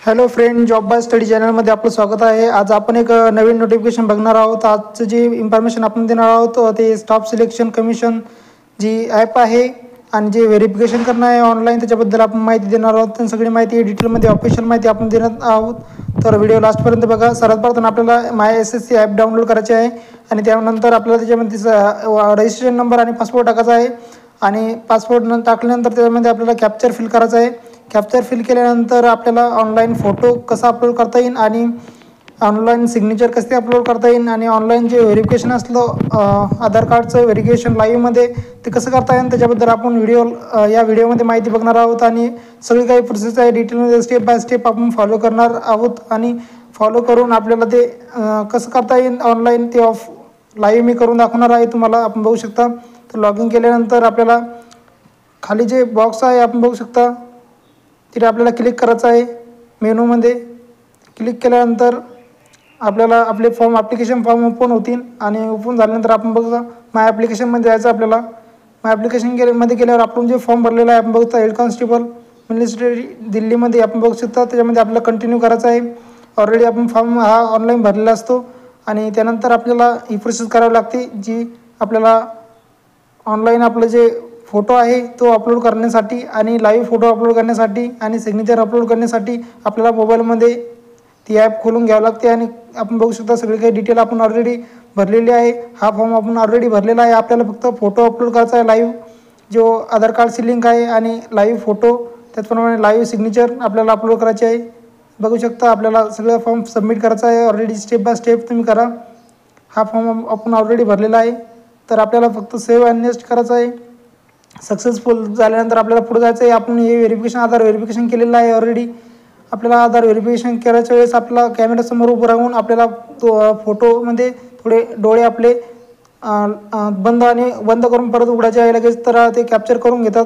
Hello friend, job by study चॅनलमध्ये आपलं स्वागत आहे. आज आपण एक नवीन नोटिफिकेशन बघणार आहोत. आजचं जी इन्फॉर्मेशन आपण देणार आहोत ते स्टाफ सिलेक्शन कमिशन जी ॲप आहे आणि जे व्हेरिफिकेशन करणं आहे ऑनलाईन, त्याच्याबद्दल आपण माहिती देणार आहोत. आणि सगळी माहिती डिटेलमध्ये ऑफिशियल माहिती आपण देणार आहोत. तर व्हिडिओ लास्टपर्यंत बघा. सर्वात प्रथम आपल्याला MySSC ॲप डाउनलोड करायचे आहे आणि त्यानंतर आपल्याला त्याच्यामध्ये रजिस्ट्रेशन नंबर आणि पासपोर्ट टाकायचा आहे. आणि पासपोर्ट टाकल्यानंतर त्याच्यामध्ये आपल्याला कॅप्चर फिल करायचं आहे. कॅप्चर फिल केल्यानंतर आपल्याला ऑनलाईन फोटो कसा अपलोड करता येईल आणि ऑनलाईन सिग्नेचर कसे अपलोड करता येईल आणि ऑनलाईन जे व्हेरिफिकेशन असलं आधार कार्डचं व्हेरिफिकेशन लाईव्हमध्ये ते कसं करता येईल त्याच्याबद्दल आपण या व्हिडिओमध्ये माहिती बघणार आहोत. आणि सगळी काही प्रोसेस आहे डिटेलमध्ये स्टेप बाय स्टेप आपण फॉलो करणार आहोत. आणि फॉलो करून आपल्याला ते कसं करता येईल ऑनलाईन ते लाईव्ह मी करून दाखवणार आहे तुम्हाला. आपण बघू शकता. तर लॉग इन केल्यानंतर आपल्याला खाली जे बॉक्स आहे आपण बघू शकता तिथे आपल्याला क्लिक करायचं आहे. मेनूमध्ये क्लिक केल्यानंतर आपल्याला आपले ॲप्लिकेशन फॉर्म ओपन होतील आणि ओपन झाल्यानंतर आपण बघा माय ॲप्लिकेशनमध्ये जायचं. आपल्याला माय ॲप्लिकेशनमध्ये गेल्यावर आपण जे फॉर्म भरलेला आहे आपण बघता हेड कॉन्स्टेबल मिनिस्ट्री दिल्लीमध्ये आपण बघू शकता. त्याच्यामध्ये आपल्याला कंटिन्यू करायचं आहे. ऑलरेडी आपण फॉर्म हा ऑनलाईन भरलेला असतो आणि त्यानंतर आपल्याला ही प्रोसेस करावी लागते जी आपल्याला ऑनलाईन आपलं जे फोटो आहे तो अपलोड करण्यासाठी आणि लाईव्ह फोटो अपलोड करण्यासाठी आणि सिग्नेचर अपलोड करण्यासाठी आपल्याला मोबाईलमध्ये ती ॲप खोलून घ्यावं लागते. आणि आपण बघू शकता सगळी काही डिटेल आपण ऑलरेडी भरलेली आहे. हा फॉर्म आपण ऑलरेडी भरलेला आहे. आपल्याला फक्त फोटो अपलोड करायचा आहे लाईव्ह जो आधार कार्डची लिंक आहे आणि लाईव्ह फोटो त्याचप्रमाणे लाईव्ह सिग्नेचर आपल्याला अपलोड करायचे आहे. बघू शकता आपल्याला सगळं फॉर्म सबमिट करायचा आहे. ऑलरेडी स्टेप बाय स्टेप तुम्ही करा. हा फॉर्म आपण ऑलरेडी भरलेला आहे. तर आपल्याला फक्त सेव्ह अँड नेक्स्ट करायचं आहे. सक्सेसफुल झाल्यानंतर आपल्याला पुढे जायचं आहे. आपण हे व्हेरिफिकेशन आधार व्हेरिफिकेशन केलेलं आहे ऑलरेडी. आपल्याला आधार व्हेरिफिकेशन करायच्या वेळेस आपला कॅमेऱ्यासमोर उभं राहून आपल्याला फोटोमध्ये थोडे डोळे आपले बंद करून परत उघडायचे आहे लगेच. तर ते कॅप्चर करून घेतात.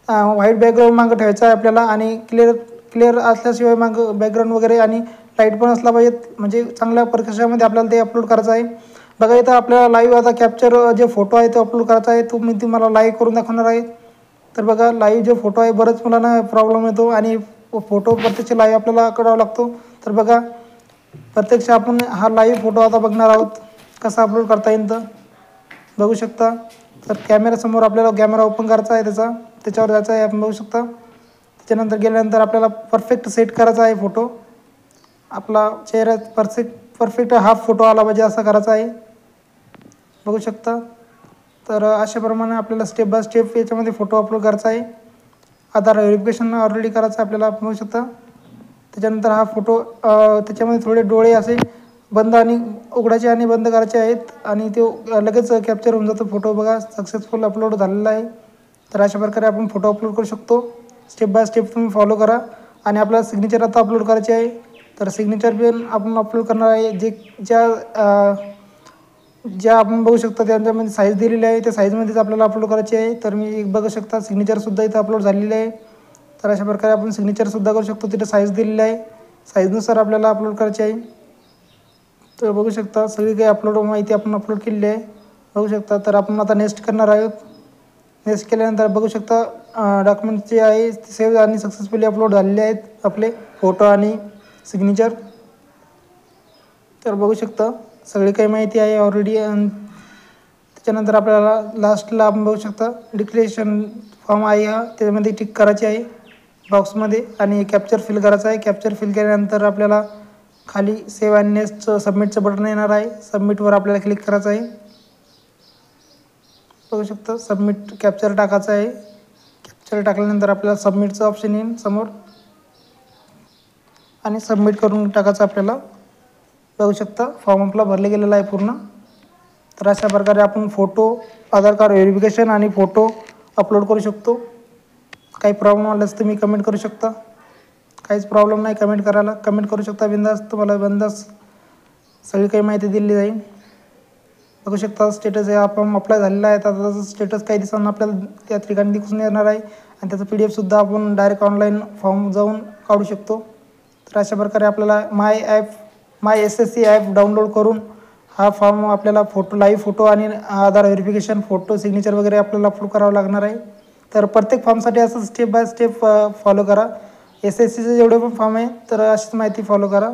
व्हाईट बॅकग्राऊंड मागं ठेवायचं आहे आपल्याला आणि क्लिअर असल्याशिवाय मागं बॅकग्राऊंड वगैरे आणि लाईट पण असला पाहिजेत. म्हणजे चांगल्या प्रकाशामध्ये आपल्याला ते अपलोड करायचं आहे. बघा इथं आपल्याला लाईव्ह आता कॅप्चर जे फोटो आहे तो अपलोड करायचा आहे. तो मी तुम्हाला लाईव्ह करून दाखवणार आहे. तर बघा लाईव्ह जो फोटो आहे बरंच मुलांना प्रॉब्लेम येतो आणि फोटो प्रत्यक्ष लाईव्ह आपल्याला करावा लागतो. तर बघा प्रत्यक्ष आपण हा लाईव्ह फोटो आता बघणार आहोत कसा अपलोड करता येईल. तर बघू शकता. तर कॅमेऱ्यासमोर आपल्याला कॅमेरा ओपन करायचा आहे त्याच्यावर जायचं आहे. आपण बघू शकता. त्याच्यानंतर गेल्यानंतर आपल्याला परफेक्ट सेट करायचा आहे फोटो. आपला चेहरा परफेक्ट हाफ फोटो आला पाहिजे असा करायचा आहे. बघू शकता. तर अशाप्रमाणे आपल्याला स्टेप बाय स्टेप याच्यामध्ये फोटो अपलोड करायचा आहे. आधार व्हेरिफिकेशन ऑलरेडी करायचं आहे आपल्याला. बघू शकता. त्याच्यानंतर हा फोटो त्याच्यामध्ये थोडे डोळे असे बंद आणि उघडायचे आणि बंद करायचे आहेत आणि ते लगेच कॅप्चर होऊन जातो फोटो. बघा सक्सेसफुल अपलोड झालेला आहे. तर अशा प्रकारे आपण फोटो अपलोड करू शकतो. स्टेप बाय स्टेप तुम्ही फॉलो करा. आणि आपल्याला सिग्नेचर आता अपलोड करायचे आहे. तर सिग्नेचर पण आपण अपलोड करणार आहे. ज्या आपण बघू शकता त्यांच्यामध्ये साईज दिलेली आहे त्या साईजमध्येच आपल्याला अपलोड करायची आहे. तर मी बघू शकता सिग्नेचरसुद्धा इथं अपलोड झालेली आहे. तर अशा प्रकारे आपण सिग्नेचरसुद्धा करू शकतो. तिथे साईज दिलेली आहे. साईजनुसार आपल्याला अपलोड करायची आहे. तर बघू शकता सगळी काही माहिती आपण अपलोड केलेली आहे. बघू शकता. तर आपण आता नेक्स्ट करणार आहोत. नेक्स्ट केल्यानंतर बघू शकता डॉक्युमेंट्स जे आहे ते सेव्ह आणि सक्सेसफुली अपलोड झालेले आहेत आपले फोटो आणि सिग्नेचर. तर बघू शकता सगळी काही माहिती आहे ऑलरेडी. त्याच्यानंतर आपल्याला लास्टला आपण बघू शकता डिक्लेरेशन फॉर्म आहे हा त्याच्यामध्ये टिक करायची आहे बॉक्समध्ये आणि कॅप्चर फिल करायचं आहे. कॅप्चर फिल केल्यानंतर आपल्याला खाली सेव्ह अँड नेक्स्ट सबमिटचं बटन येणार आहे. सबमिटवर आपल्याला क्लिक करायचं आहे. बघू शकता सबमिट कॅप्चर टाकायचं आहे. कॅप्चर टाकल्यानंतर आपल्याला सबमिटचं ऑप्शन येईल समोर आणि सबमिट करून टाकायचं आपल्याला. बघू शकता फॉर्म आपला भरला गेलेला आहे पूर्ण. तर अशा प्रकारे आपण फोटो आधार कार्ड व्हेरिफिकेशन आणि फोटो अपलोड करू शकतो. काही प्रॉब्लेम आल्यास तुम्ही कमेंट करू शकता. काहीच प्रॉब्लेम नाही कमेंट करू शकता बिंदास. तुम्हाला बिंदास सगळी काही माहिती दिली जाईल. बघू शकता स्टेटस आहे फॉर्म अप्लाय झालेला आहे. आता त्याचं स्टेटस काही दिवसांना आपल्याला त्या ठिकाणी दिसून येणार आहे आणि त्याचं PDF आपण डायरेक्ट ऑनलाईन फॉर्म जाऊन काढू शकतो. तर अशा प्रकारे आपल्याला MySSC ॲप डाउनलोड करून हा फॉर्म आपल्याला लाईव्ह फोटो आणि आधार व्हेरिफिकेशन फोटो सिग्नेचर वगैरे आपल्याला अपलोड करावं लागणार आहे. तर प्रत्येक फॉर्मसाठी असं स्टेप बाय स्टेप फॉलो करा. SSCचे जेवढे पण फॉर्म आहे तर अशीच माहिती फॉलो करा.